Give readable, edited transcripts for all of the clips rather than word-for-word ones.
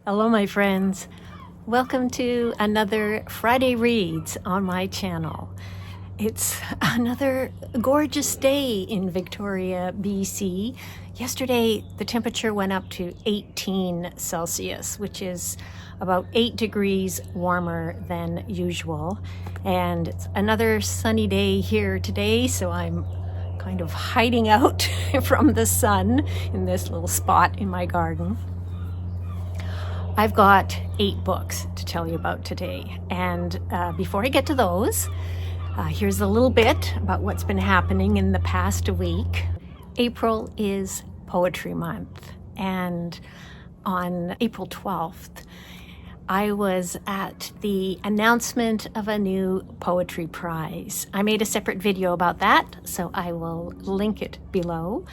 Hello, my friends. Welcome to another Friday Reads on my channel. It's another gorgeous day in Victoria, BC. Yesterday, the temperature went up to 18 Celsius, which is about 8 degrees warmer than usual. And it's another sunny day here today, so I'm kind of hiding out from the sun in this little spot in my garden. I've got 8 books to tell you about today. And before I get to those, here's a little bit about what's been happening in the past week. April is Poetry Month. And on April 12th, I was at the announcement of a new poetry prize. I made a separate video about that, so I will link it below.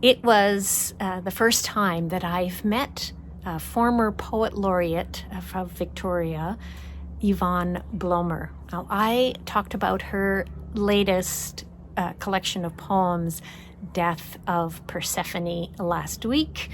It was the first time that I've met a former poet laureate of Victoria, Yvonne Blomer. Now, I talked about her latest collection of poems, Death of Persephone, last week.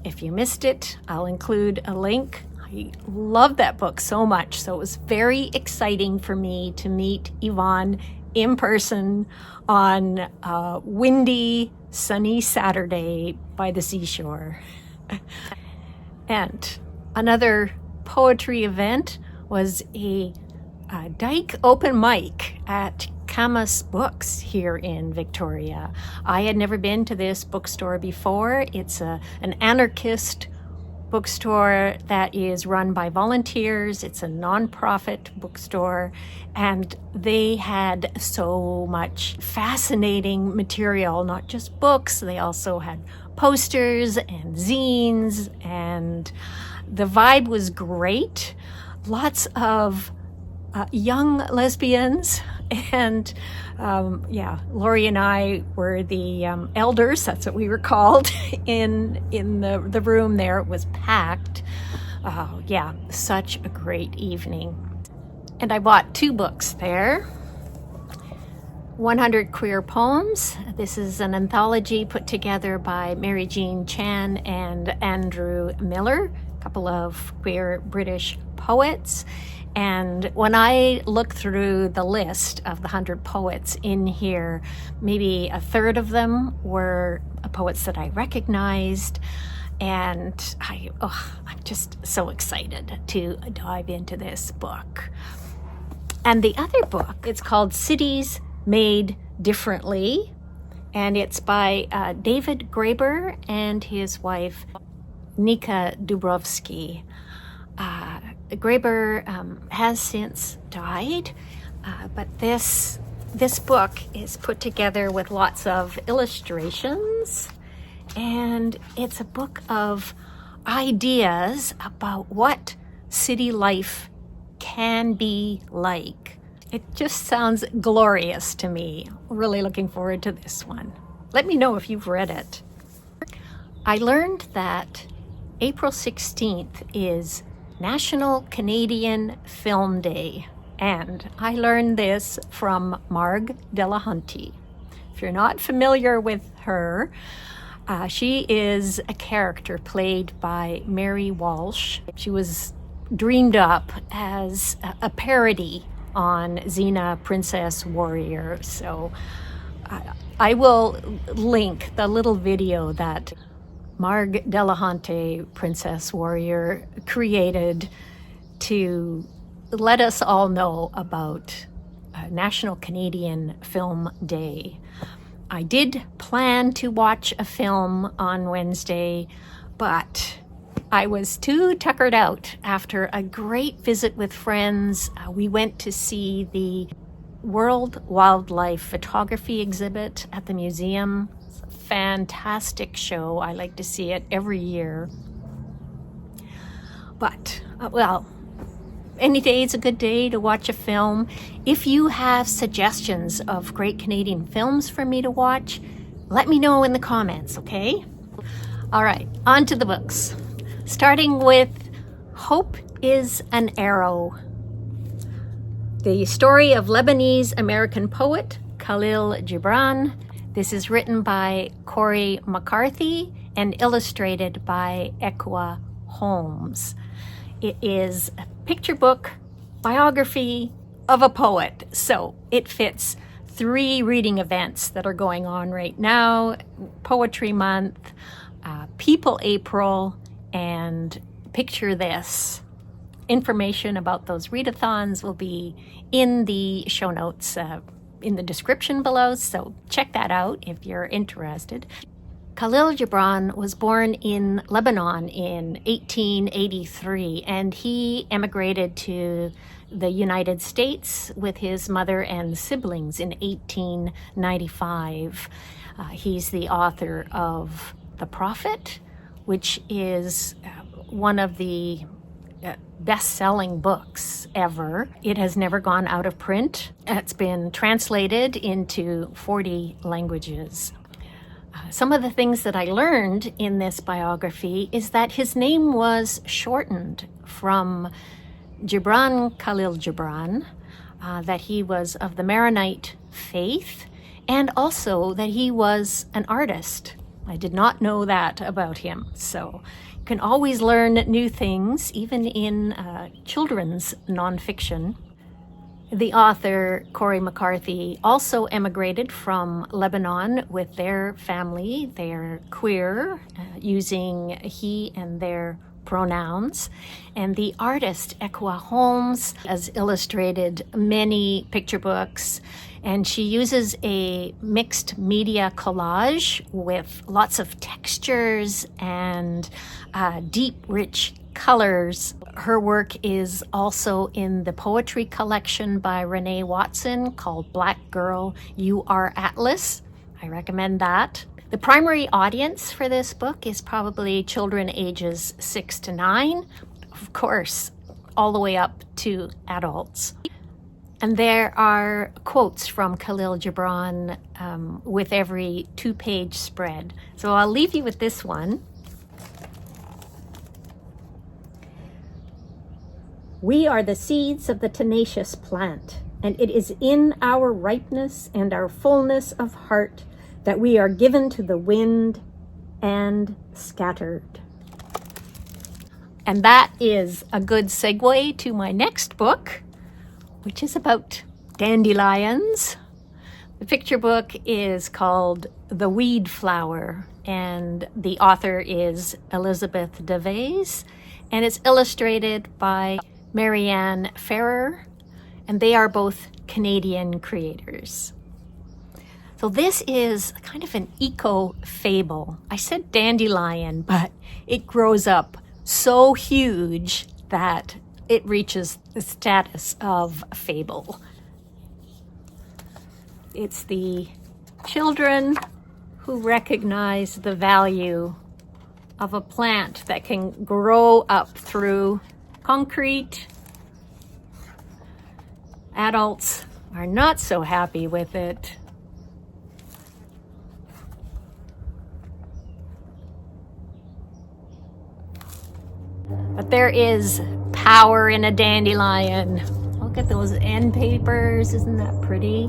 If you missed it, I'll include a link. I love that book so much, so it was very exciting for me to meet Yvonne in person on a windy, sunny Saturday by the seashore. And another poetry event was a Dyke open mic at Camas Books here in Victoria. I had never been to this bookstore before. It's an anarchist bookstore that is run by volunteers. It's a non-profit bookstore, and they had so much fascinating material, not just books. They also had posters and zines, and the vibe was great. Lots of young lesbians, and Lori and I were the elders. That's what we were called in the room there. It was packed. Such a great evening. And I bought 2 books there. 100 Queer Poems. This is an anthology put together by Mary Jean Chan and Andrew Miller, a couple of queer British poets. And when I look through the list of the 100 poets in here, maybe a third of them were poets that I recognized. And I'm just so excited to dive into this book. And the other book, it's called Cities Made Differently, and it's by David Graeber and his wife Nika Dubrovsky. Graeber has since died, but this book is put together with lots of illustrations, and it's a book of ideas about what city life can be like. It just sounds glorious to me. Really looking forward to this one. Let me know if you've read it. I learned that April 16th is National Canadian Film Day, and I learned this from Marg Delahunty. If you're not familiar with her, she is a character played by Mary Walsh. She was dreamed up as a parody on Xena Princess Warrior. So I will link the little video that Marg Delahunty, Princess Warrior, created to let us all know about National Canadian Film Day. I did plan to watch a film on Wednesday, but I was too tuckered out after a great visit with friends. We went to see the World Wildlife Photography exhibit at the museum. It's a fantastic show. I like to see it every year. But, any day is a good day to watch a film. If you have suggestions of great Canadian films for me to watch, let me know in the comments, okay? All right, on to the books. Starting with Hope is an Arrow. The story of Lebanese American poet Kahlil Gibran. This is written by Cory McCarthy and illustrated by Ekua Holmes. It is a picture book biography of a poet, so it fits 3 reading events that are going on right now: Poetry Month, People April, and Picture This. Information about those readathons will be in the show notes in the description below, so check that out if you're interested. Kahlil Gibran was born in Lebanon in 1883, and he emigrated to the United States with his mother and siblings in 1895. He's the author of The Prophet, which is one of the best-selling books ever. It has never gone out of print. It's been translated into 40 languages. Some of the things that I learned in this biography is that his name was shortened from Gibran Kahlil Gibran, that he was of the Maronite faith, and also that he was an artist. I did not know that about him. So you can always learn new things, even in children's nonfiction. The author, Cory McCarthy, also emigrated from Lebanon with their family. They're queer, using he and their pronouns. And the artist, Ekua Holmes, has illustrated many picture books, and she uses a mixed media collage with lots of textures and deep, rich colors. Her work is also in the poetry collection by Renee Watson called Black Girl, You Are Atlas. I recommend that. The primary audience for this book is probably children ages 6 to 9, of course, all the way up to adults. And there are quotes from Kahlil Gibran with every 2-page spread. So I'll leave you with this one. We are the seeds of the tenacious plant, and it is in our ripeness and our fullness of heart that we are given to the wind and scattered. And that is a good segue to my next book, which is about dandelions. The picture book is called The Weedflower, and the author is Elizabeth Davaze, and it's illustrated by Marianne Ferrer, and they are both Canadian creators. So this is kind of an eco-fable. I said dandelion, but it grows up so huge that it reaches the status of a fable. It's the children who recognize the value of a plant that can grow up through concrete. Adults are not so happy with it. But there is power in a dandelion. Look at those end papers. Isn't that pretty?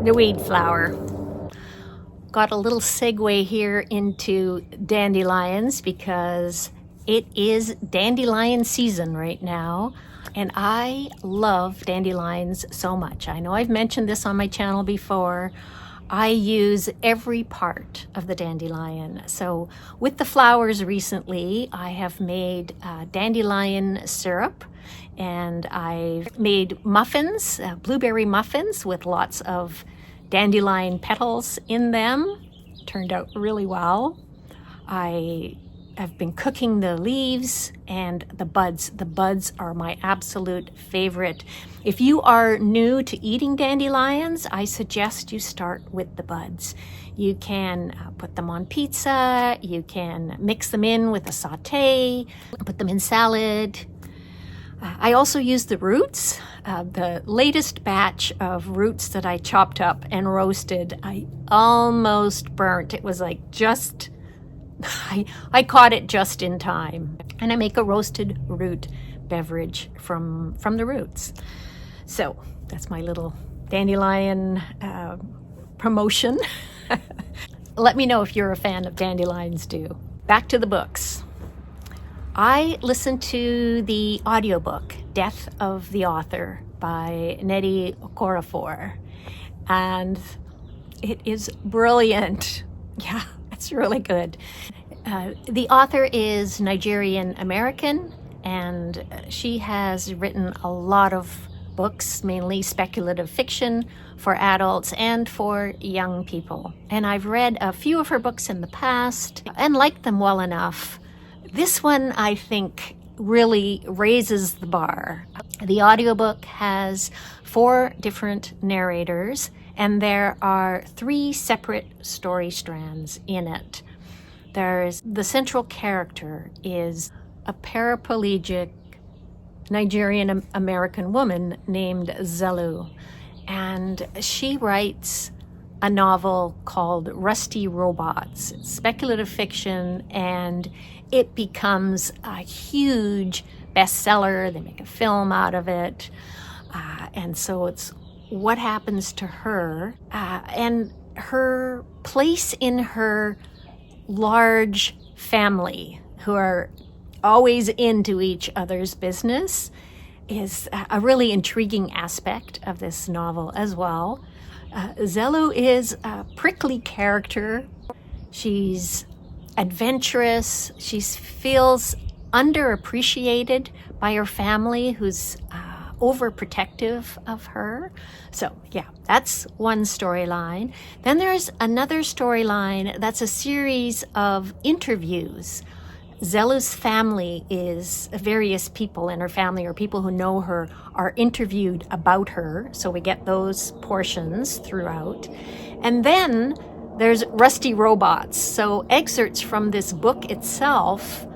The Weedflower. Got a little segue here into dandelions because it is dandelion season right now, and I love dandelions so much. I know I've mentioned this on my channel before. I use every part of the dandelion. So with the flowers recently, I have made dandelion syrup, and I've made muffins, blueberry muffins with lots of dandelion petals in them. Turned out really well. I've been cooking the leaves and the buds. The buds are my absolute favorite. If you are new to eating dandelions, I suggest you start with the buds. You can put them on pizza, you can mix them in with a sauté, put them in salad. I also use the roots. The latest batch of roots that I chopped up and roasted, I almost burnt. It was like just... I caught it just in time, and I make a roasted root beverage from the roots. So that's my little dandelion promotion. Let me know if you're a fan of dandelions too. back to the books. I listened to the audiobook, Death of the Author by Nnedi Okorafor, and it is brilliant. Yeah, it's really good. The author is Nigerian American, and she has written a lot of books, mainly speculative fiction for adults and for young people. And I've read a few of her books in the past and liked them well enough. This one, I think, really raises the bar. The audiobook has 4 different narrators, and there are 3 separate story strands in it. There's the central character is a paraplegic Nigerian American woman named Zelu, and she writes a novel called Rusty Robots. It's speculative fiction, and it becomes a huge bestseller. They make a film out of it, and so it's what happens to her and her place in her large family, who are always into each other's business, is a really intriguing aspect of this novel as well. Zelu is a prickly character. She's adventurous. She feels underappreciated by her family, who's overprotective of her. So yeah, that's one storyline. Then there's another storyline that's a series of interviews. Zelu's family is various people in her family, or people who know her, are interviewed about her. So we get those portions throughout. And then there's Rusty Robots. So excerpts from this book itself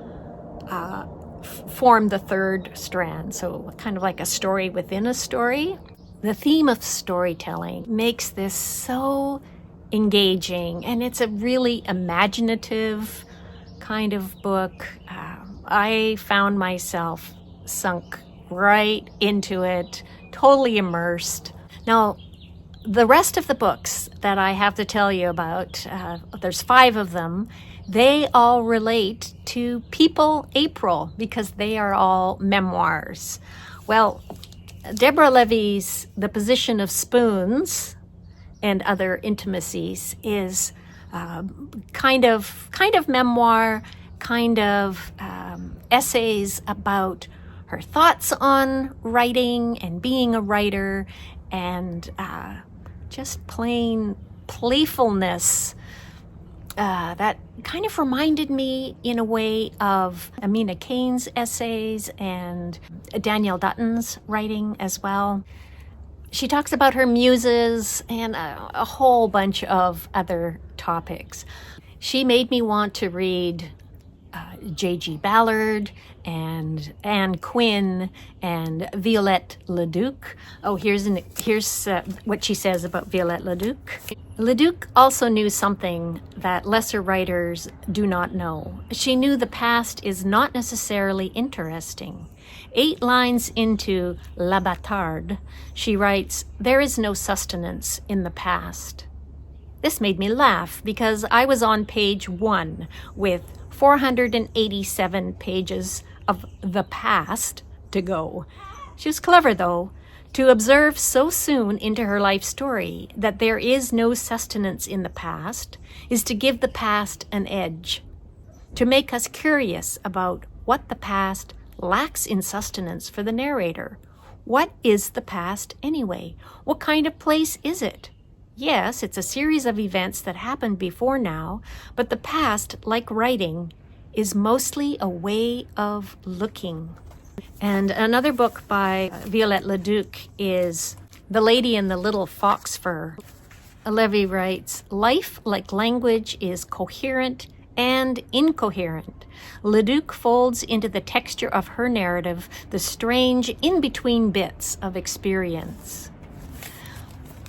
form the third strand. So kind of like a story within a story. The theme of storytelling makes this so engaging, and it's a really imaginative kind of book. I found myself sunk right into it, totally immersed. Now, the rest of the books that I have to tell you about, there's 5 of them, they all relate to People April because they are all memoirs. Well, DeborahLevy's The Position of Spoons and Other Intimacies is kind of memoir, kind of essays about her thoughts on writing and being a writer, and just plain playfulness that kind of reminded me in a way of Amina Kane's essays and Danielle Dutton's writing as well. She talks about her muses and a whole bunch of other topics. She made me want to read J.G. Ballard and Anne Quinn and Violette Leduc. Oh, here's what she says about Violette Leduc. Leduc also knew something that lesser writers do not know. She knew the past is not necessarily interesting. 8 lines into La Bâtarde, she writes, "There is no sustenance in the past." This made me laugh because I was on page 1 with 487 pages of the past to go. She was clever, though, to observe so soon into her life story that there is no sustenance in the past is to give the past an edge, to make us curious about what the past lacks in sustenance for the narrator. What is the past anyway? What kind of place is it? Yes, it's a series of events that happened before now, but the past, like writing, is mostly a way of looking. And another book by Violette Leduc is The Lady in the Little Fox Fur. Levy writes, "Life, like language, is coherent and incoherent. Leduc folds into the texture of her narrative the strange in-between bits of experience."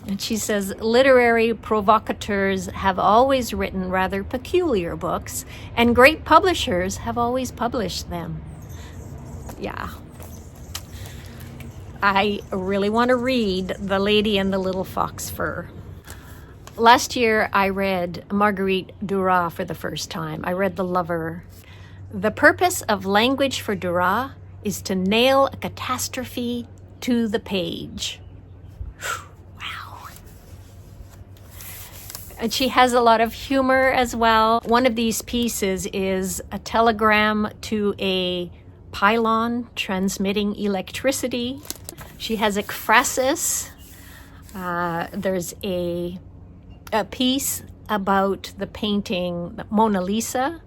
And she says, "Literary provocateurs have always written rather peculiar books, and great publishers have always published them." Yeah. I really want to read The Lady and the Little Fox Fur. Last year, I read Marguerite Duras for the first time. I read The Lover. The purpose of language for Duras is to nail a catastrophe to the page. Wow. And she has a lot of humor as well. One of these pieces is a telegram to a pylon transmitting electricity. She has ekphrasis. There's a piece about the painting Mona Lisa,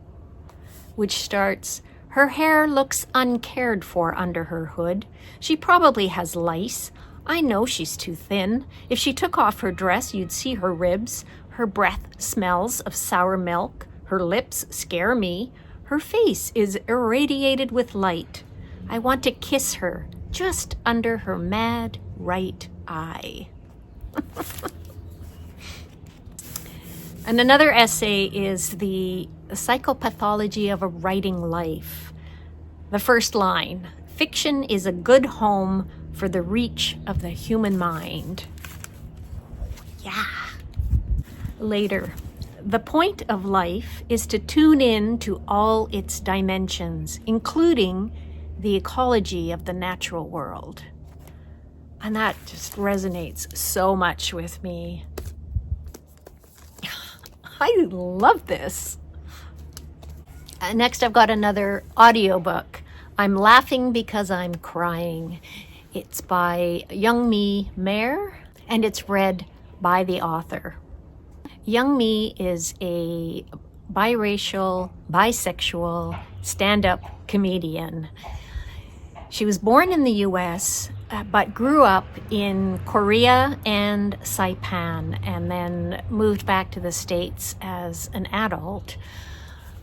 which starts, "Her hair looks uncared for under her hood. She probably has lice. I know she's too thin. If she took off her dress, you'd see her ribs. Her breath smells of sour milk. Her lips scare me. Her face is irradiated with light. I want to kiss her just under her mad right eye." And another essay is the psychopathology of a writing life. The first line, "Fiction is a good home for the reach of the human mind." Yeah. Later, "The point of life is to tune in to all its dimensions, including the ecology of the natural world." And that just resonates so much with me. I love this. Next, I've got another audiobook. I'm Laughing Because I'm Crying. It's by Youngmi Mayer, and it's read by the author. Youngmi is a biracial, bisexual, stand-up comedian. She was born in the US, but grew up in Korea and Saipan, and then moved back to the States as an adult.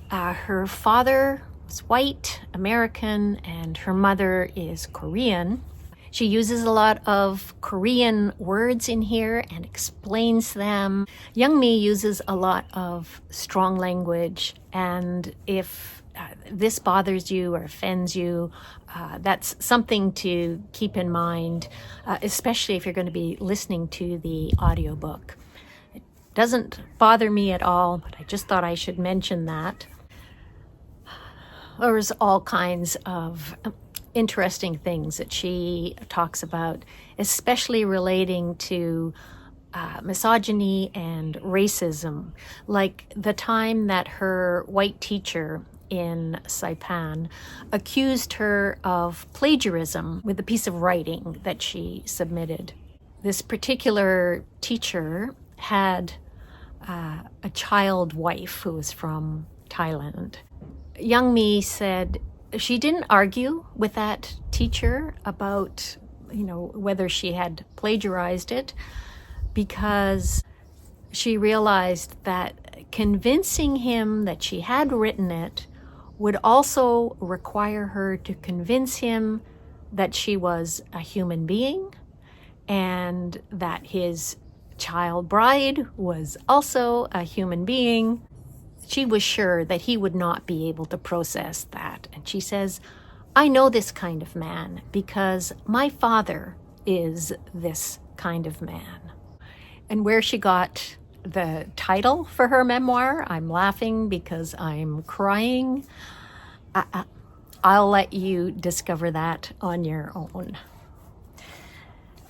Her father was white, American, and her mother is Korean. She uses a lot of Korean words in here and explains them. Youngmi uses a lot of strong language, and if this bothers you or offends you, that's something to keep in mind, especially if you're going to be listening to the audiobook. It doesn't bother me at all, but I just thought I should mention that. There's all kinds of interesting things that she talks about, especially relating to misogyny and racism, like the time that her white teacher in Saipan accused her of plagiarism with a piece of writing that she submitted. This particular teacher had a child wife who was from Thailand. Youngmi said she didn't argue with that teacher about, whether she had plagiarized it, because she realized that convincing him that she had written it would also require her to convince him that she was a human being and that his child bride was also a human being. She was sure that he would not be able to process that. And she says, "I know this kind of man because my father is this kind of man." And where she got the title for her memoir, I'm Laughing Because I'm Crying, I'll let you discover that on your own.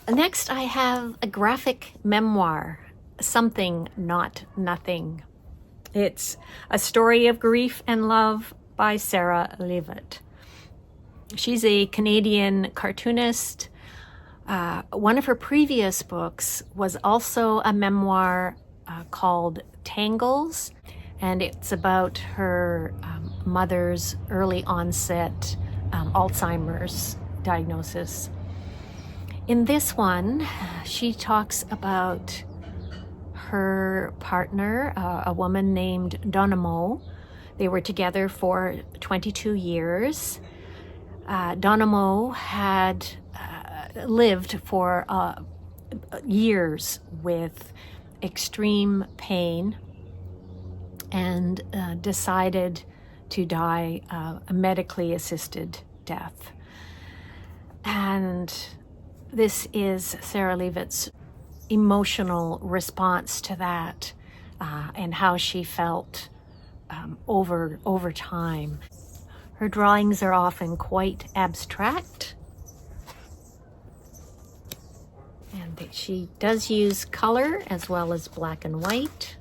Next, I have a graphic memoir, Something Not Nothing. It's a story of grief and love by Sarah Leavitt. She's a Canadian cartoonist. One of her previous books was also a memoir called Tangles, and it's about her mother's early onset Alzheimer's diagnosis. In this one, she talks about her partner, a woman named Donamo. They were together for 22 years. Donamo had lived for years with extreme pain and decided to die a medically assisted death. And this is Sarah Leavitt's emotional response to that, and how she felt over time. Her drawings are often quite abstract, and she does use color as well as black and white.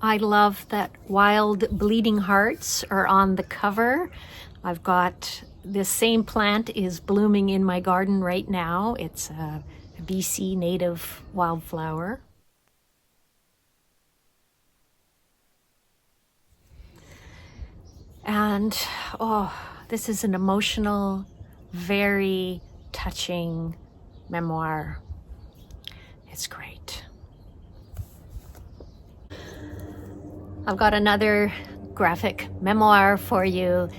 I love that wild bleeding hearts are on the cover. I've got this same plant is blooming in my garden right now. It's a BC native wildflower. And this is an emotional, very touching memoir. It's great. I've got another graphic memoir for you.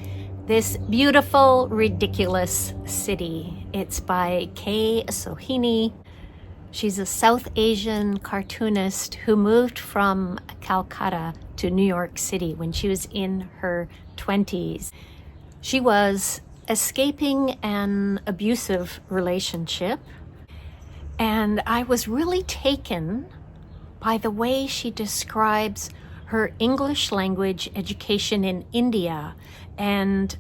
This Beautiful, Ridiculous City. It's by Kay Sohini. She's a South Asian cartoonist who moved from Calcutta to New York City when she was in her 20s. She was escaping an abusive relationship, and I was really taken by the way she describes her English language education in India, and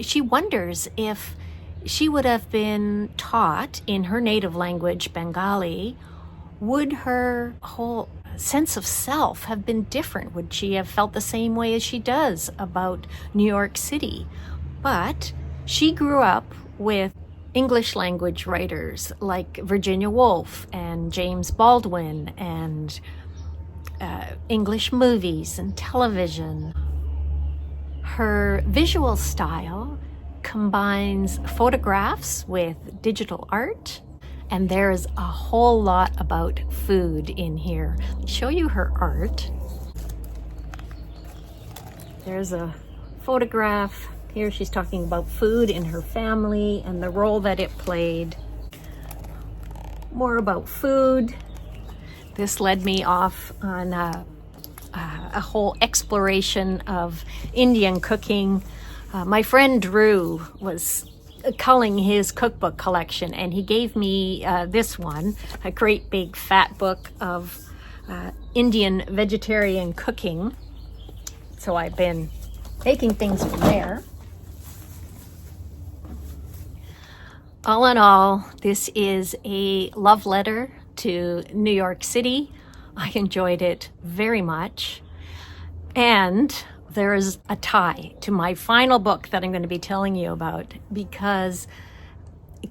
she wonders if she would have been taught in her native language, Bengali, would her whole sense of self have been different? Would she have felt the same way as she does about New York City? But she grew up with English language writers like Virginia Woolf and James Baldwin, and English movies and television. Her visual style combines photographs with digital art, and there's a whole lot about food in here. I'll show you her art. There's a photograph here. She's talking about food in her family and the role that it played. More about food. This led me off on a whole exploration of Indian cooking. My friend Drew was culling his cookbook collection, and he gave me this one, a great big fat book of Indian vegetarian cooking. So I've been making things from there. All in all, this is a love letter to New York City. I enjoyed it very much. And there is a tie to my final book that I'm going to be telling you about, because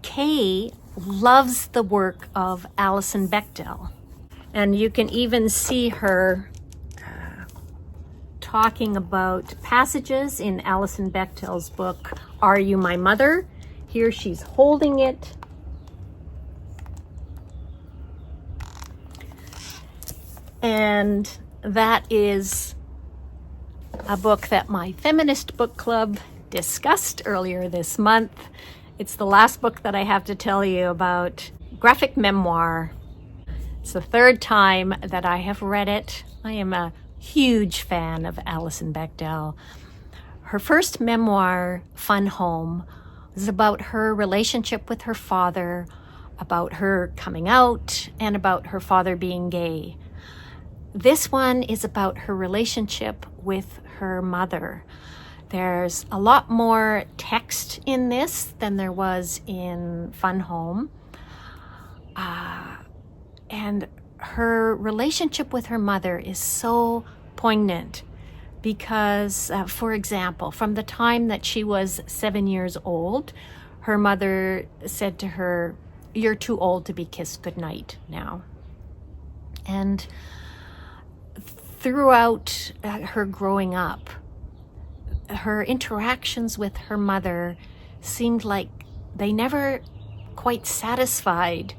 Kay loves the work of Alison Bechdel. And you can even see her talking about passages in Alison Bechdel's book, Are You My Mother? Here she's holding it. And that is a book that my feminist book club discussed earlier this month. It's the last book that I have to tell you about, graphic memoir. It's the third time that I have read it. I am a huge fan of Alison Bechdel. Her first memoir, Fun Home, was about her relationship with her father, about her coming out, and about her father being gay. This one is about her relationship with her mother. There's a lot more text in this than there was in Fun Home. And her relationship with her mother is so poignant because, for example, from the time that she was 7 years old, her mother said to her, "You're too old to be kissed goodnight now." And throughout her growing up, her interactions with her mother seemed like they never quite satisfied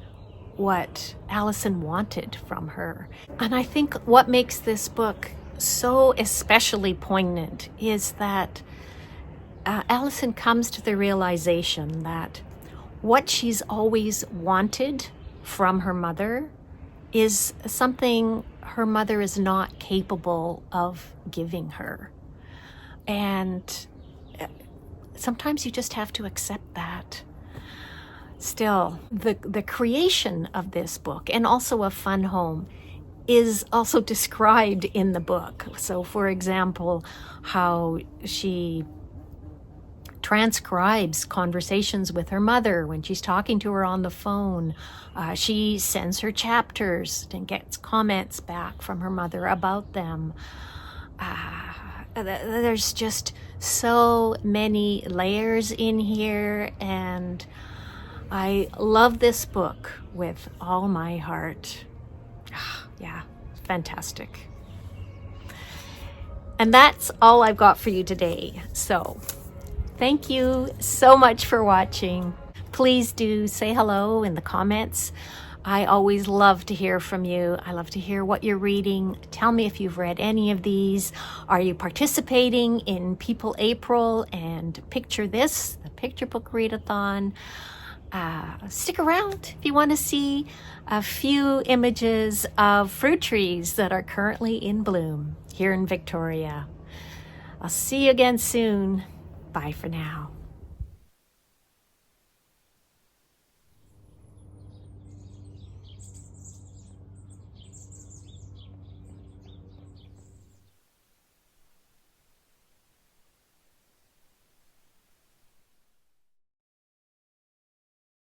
what Alison wanted from her. And I think what makes this book so especially poignant is that Alison comes to the realization that what she's always wanted from her mother is something her mother is not capable of giving her. And sometimes you just have to accept that. Still, the creation of this book, and also a fun home, is also described in the book. So, for example, how she transcribes conversations with her mother when she's talking to her on the phone. She sends her chapters and gets comments back from her mother about them. There's just so many layers in here, and I love this book with all my heart. Yeah, fantastic. And that's all I've got for you today. So thank you so much for watching. Please do say hello in the comments. I always love to hear from you. I love to hear what you're reading. Tell me if you've read any of these. Are you participating in People April and Picture This, the picture book readathon? Stick around if you want to see a few images of fruit trees that are currently in bloom here in Victoria. I'll see you again soon. Bye for now.